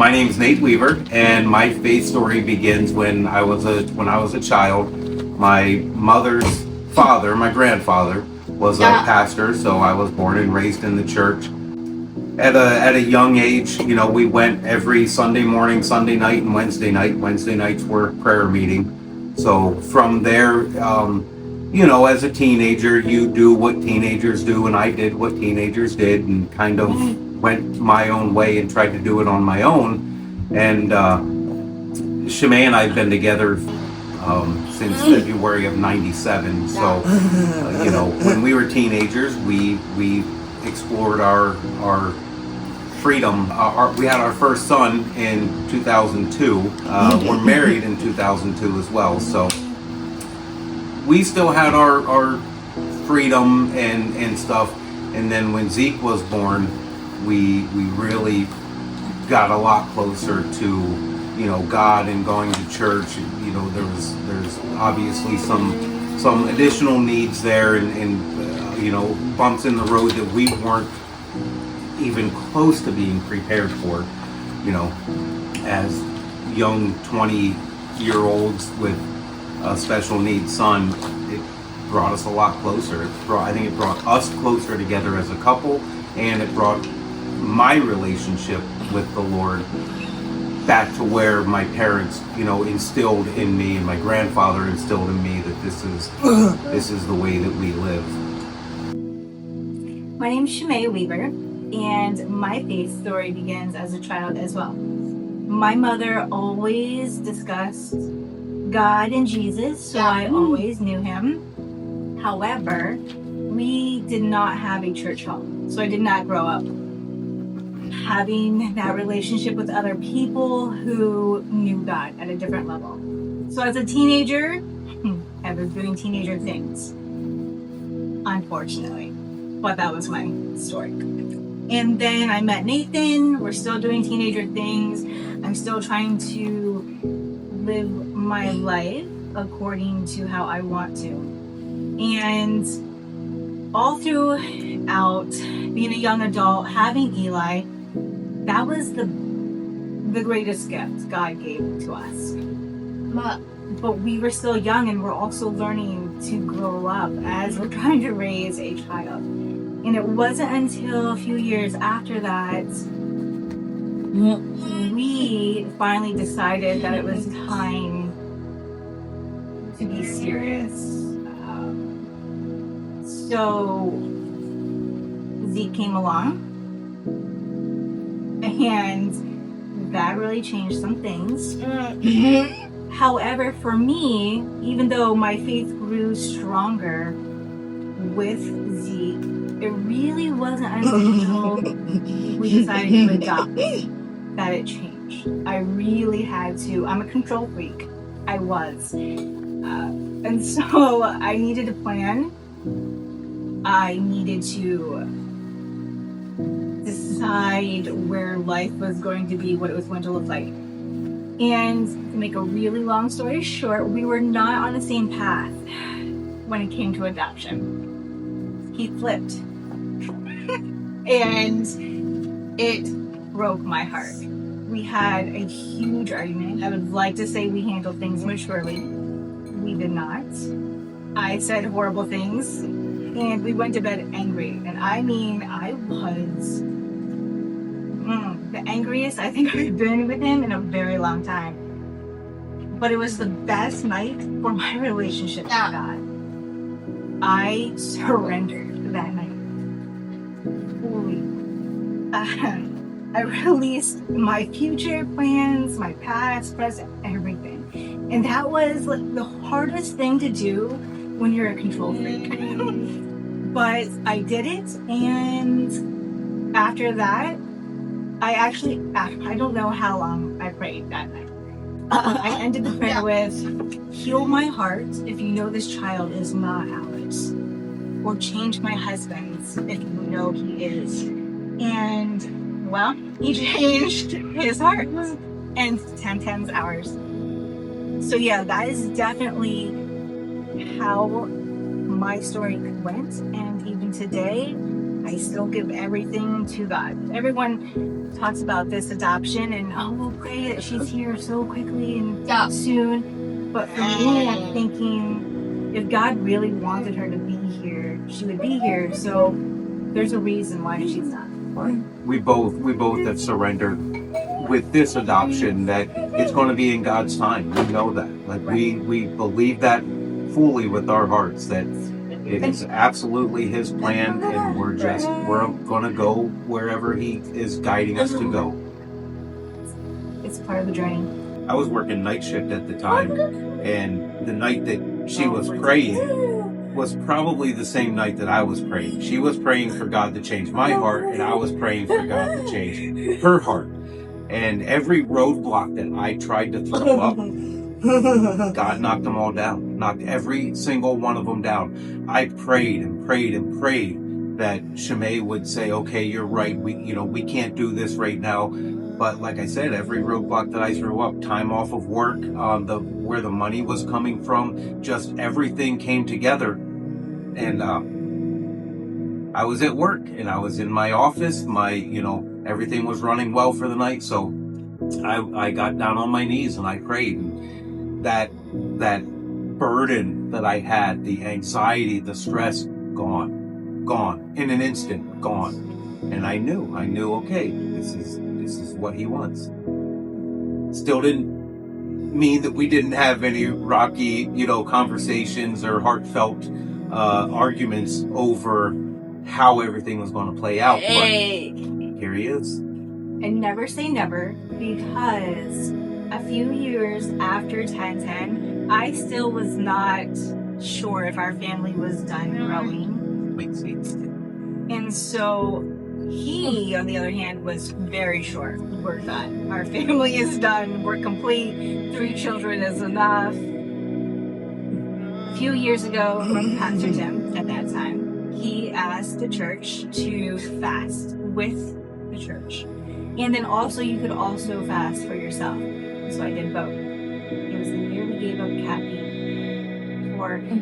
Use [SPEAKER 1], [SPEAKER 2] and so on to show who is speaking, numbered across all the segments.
[SPEAKER 1] My name's Nate Weaver, and my faith story begins when I was a child. My mother's father, my grandfather, was a pastor, so I was born and raised in the church. At a young age, we went every Sunday morning, Sunday night, and Wednesday night. Wednesday nights were prayer meeting. So from there, as a teenager, you do what teenagers do, and I did what teenagers did, and kind of went my own way and tried to do it on my own. And Shamei and I have been together since February of '97. So, when we were teenagers, we explored our freedom. We had our first son in 2002. We're married in 2002 as well. So we still had our freedom and stuff. And then when Zeke was born, we really got a lot closer to God and going to church. There's obviously some additional needs there and bumps in the road that we weren't even close to being prepared for, as young 20-year-olds with a special needs son. It brought us a lot closer. I think it brought us closer together as a couple, and it brought my relationship with the Lord back to where my parents, instilled in me, and my grandfather instilled in me that this is the way that we live.
[SPEAKER 2] My name's Shamei Weaver, and my faith story begins as a child as well. My mother always discussed God and Jesus, so I always knew him. However, we did not have a church home, so I did not grow up having that relationship with other people who knew God at a different level. So as a teenager, I was doing teenager things, unfortunately, but that was my story. And then I met Nathan. We're still doing teenager things. I'm still trying to live my life according to how I want to. And all throughout being a young adult, having Eli, that was the greatest gift God gave to us. But we were still young, and we're also learning to grow up as we're trying to raise a child. And it wasn't until a few years after that we finally decided that it was time to be serious. So Zeke came along, and that really changed some things. However, for me, even though my faith grew stronger with Zeke, it really wasn't until we decided to adopt that it changed. I really had to. I'm a control freak. I was. And so I needed a plan. I needed to decide where life was going to be, what it was going to look like. And to make a really long story short, we were not on the same path when it came to adoption. He flipped. And it broke my heart. We had a huge argument. I would like to say we handled things maturely. We did not. I said horrible things, and we went to bed angry. And I mean, I was the angriest I think I've been with him in a very long time. But it was the best night for my relationship with God. I surrendered that night. I released my future plans, my past, present, everything. And that was the hardest thing to do when you're a control freak. But I did it, and after that, I don't know how long I prayed that night. I ended the prayer with, heal my heart if you know this child is not ours, or change my husband's if you know he is. And, well, he changed his heart, and 10 ours. So yeah, that is definitely how my story went. And even today, I still give everything to God. Everyone talks about this adoption and, oh, we'll pray that she's here so quickly and soon. But for me, I'm thinking, if God really wanted her to be here, she would be here. So there's a reason why she's not.
[SPEAKER 1] We both have surrendered with this adoption that it's going to be in God's time. We know that. Like we believe that fully with our hearts, that it is absolutely His plan, and we're going to go wherever He is guiding us to go.
[SPEAKER 2] It's part of the journey.
[SPEAKER 1] I was working night shift at the time, and the night that she was praying was probably the same night that I was praying. She was praying for God to change my heart, and I was praying for God to change her heart. And every roadblock that I tried to throw up, God knocked them all down. Knocked every single one of them down. I prayed and prayed and prayed that Shamei would say, okay, you're right. We can't do this right now. But like I said, every roadblock that I threw up, time off of work, where the money was coming from, just everything came together. And I was at work, and I was in my office. Everything was running well for the night. So I got down on my knees and I prayed. And that burden that I had, the anxiety, the stress, gone in an instant, gone. And I knew, okay, this is what He wants. Still didn't mean that we didn't have any rocky, conversations or heartfelt arguments over how everything was going to play out.
[SPEAKER 2] Hey.
[SPEAKER 1] But here He is.
[SPEAKER 2] And never say never, because a few years after 1010, I still was not sure if our family was done growing.
[SPEAKER 1] Makes sense.
[SPEAKER 2] And so he, on the other hand, was very sure. We're done. Our family is done. We're complete. 3 children is enough. A few years ago, Pastor Jim, at that time, he asked the church to fast with the church. And then also, you could also fast for yourself. So I did both. It was the year we gave up caffeine.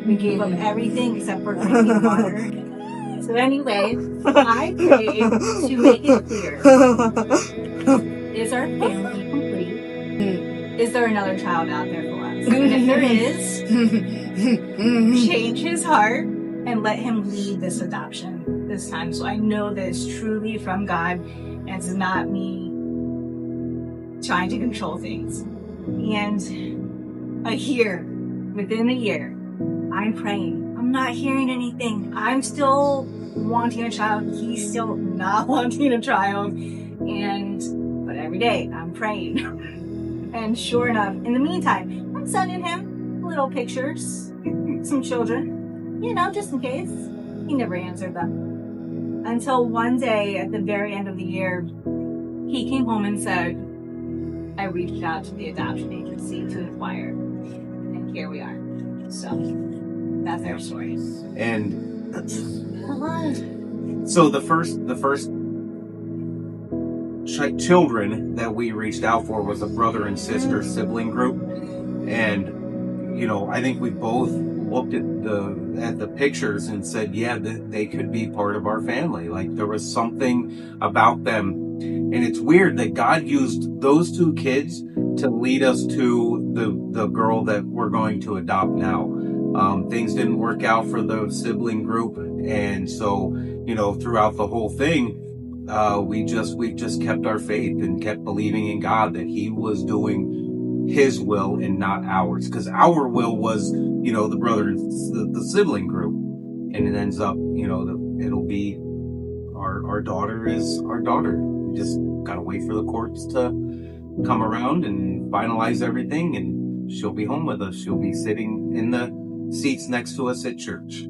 [SPEAKER 2] We gave up everything except for drinking water. So anyway, I prayed to make it clear. Is our family complete? Is there another child out there for us? And if there is, change his heart and let him lead this adoption this time. So I know that it's truly from God and it's not me trying to control things. And within a year, I'm praying. I'm not hearing anything. I'm still wanting a child. He's still not wanting a child. But every day I'm praying. And sure enough, in the meantime, I'm sending him little pictures, some children, just in case. He never answered them. Until one day at the very end of the year, he came home and said, I reached out to the adoption agency to inquire. And here we are. So that's our story.
[SPEAKER 1] And so the first children that we reached out for was a brother and sister sibling group. And I think we both looked at the pictures and said, yeah, they could be part of our family. Like, there was something about them. And it's weird that God used those 2 kids to lead us to the girl that we're going to adopt now. Things didn't work out for the sibling group, and so throughout the whole thing, we just kept our faith and kept believing in God that He was doing His will and not ours, because our will was the brother, the sibling group, and it ends up it'll be our daughter is our daughter. We just gotta wait for the courts to come around and finalize everything, and she'll be home with us. She'll be sitting in the seats next to us at church.